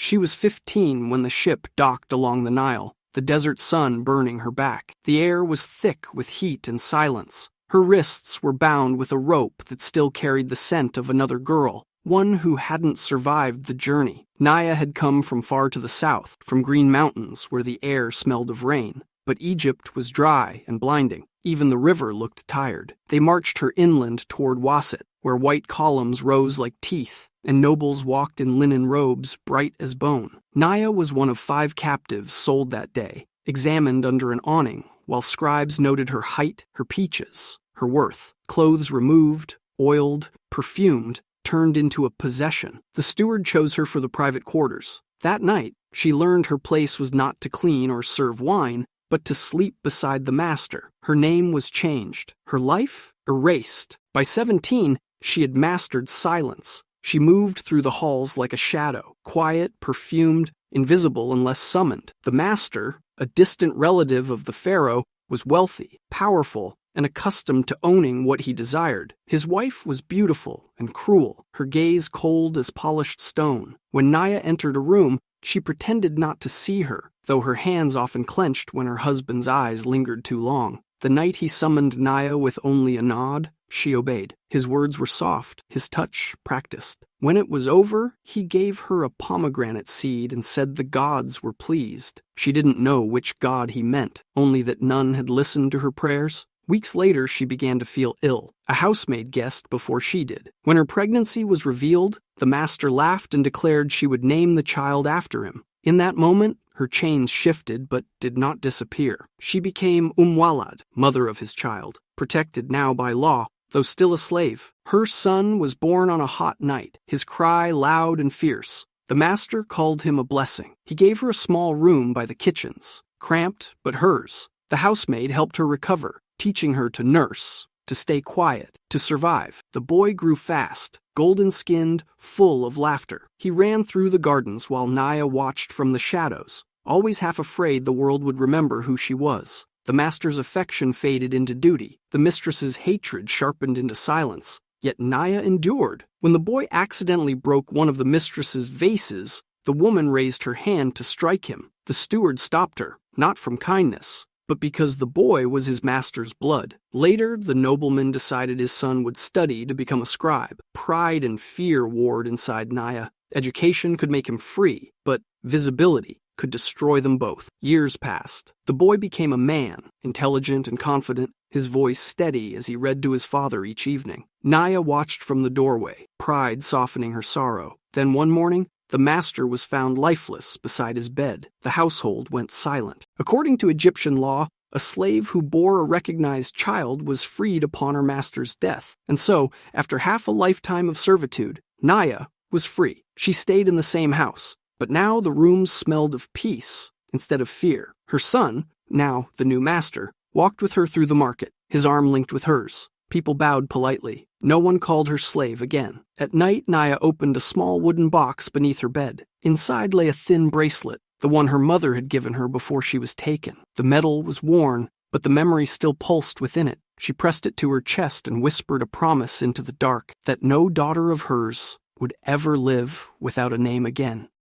She was 15 when the ship docked along the Nile, the desert sun burning her back. The air was thick with heat and silence. Her wrists were bound with a rope that still carried the scent of another girl, one who hadn't survived the journey. Naya had come from far to the south, from green mountains where the air smelled of rain. But Egypt was dry and blinding. Even the river looked tired. They marched her inland toward Wasit, where white columns rose like teeth, and nobles walked in linen robes bright as bone. Naya was one of 5 captives sold that day, examined under an awning, while scribes noted her height, her peaches, her worth. Clothes removed, oiled, perfumed, turned into a possession. The steward chose her for the private quarters. That night, she learned her place was not to clean or serve wine, but to sleep beside the master. Her name was changed, her life erased. By 17, she had mastered silence. She moved through the halls like a shadow, quiet, perfumed, invisible unless summoned. The master, a distant relative of the pharaoh, was wealthy, powerful, and accustomed to owning what he desired. His wife was beautiful and cruel, her gaze cold as polished stone. When Naya entered a room, she pretended not to see her, though her hands often clenched when her husband's eyes lingered too long. The night he summoned Naya with only a nod, she obeyed. His words were soft, his touch practiced. When it was over, he gave her a pomegranate seed and said the gods were pleased. She didn't know which god he meant, only that none had listened to her prayers. Weeks later, she began to feel ill. A housemaid guessed before she did. When her pregnancy was revealed, the master laughed and declared she would name the child after him. In that moment, her chains shifted but did not disappear. She became Walad, mother of his child, protected now by law, though still a slave. Her son was born on a hot night, his cry loud and fierce. The master called him a blessing. He gave her a small room by the kitchens, cramped but hers. The housemaid helped her recover, teaching her to nurse, to stay quiet, to survive. The boy grew fast, golden-skinned, full of laughter. He ran through the gardens while Naya watched from the shadows, always half afraid the world would remember who she was. The master's affection faded into duty. The mistress's hatred sharpened into silence. Yet Naya endured. When the boy accidentally broke one of the mistress's vases, the woman raised her hand to strike him. The steward stopped her, not from kindness, but because the boy was his master's blood. Later, the nobleman decided his son would study to become a scribe. Pride and fear warred inside Naya. Education could make him free, but visibility could destroy them both. Years passed. The boy became a man, intelligent and confident, his voice steady as he read to his father each evening. Naya watched from the doorway, pride softening her sorrow. Then one morning, the master was found lifeless beside his bed. The household went silent. According to Egyptian law, a slave who bore a recognized child was freed upon her master's death. And so, after half a lifetime of servitude, Naya was free. She stayed in the same house, but now the rooms smelled of peace instead of fear. Her son, now the new master, walked with her through the market, his arm linked with hers. People bowed politely. No one called her slave again. At night, Naya opened a small wooden box beneath her bed. Inside lay a thin bracelet, the one her mother had given her before she was taken. The metal was worn, but the memory still pulsed within it. She pressed it to her chest and whispered a promise into the dark that no daughter of hers would ever live without a name again.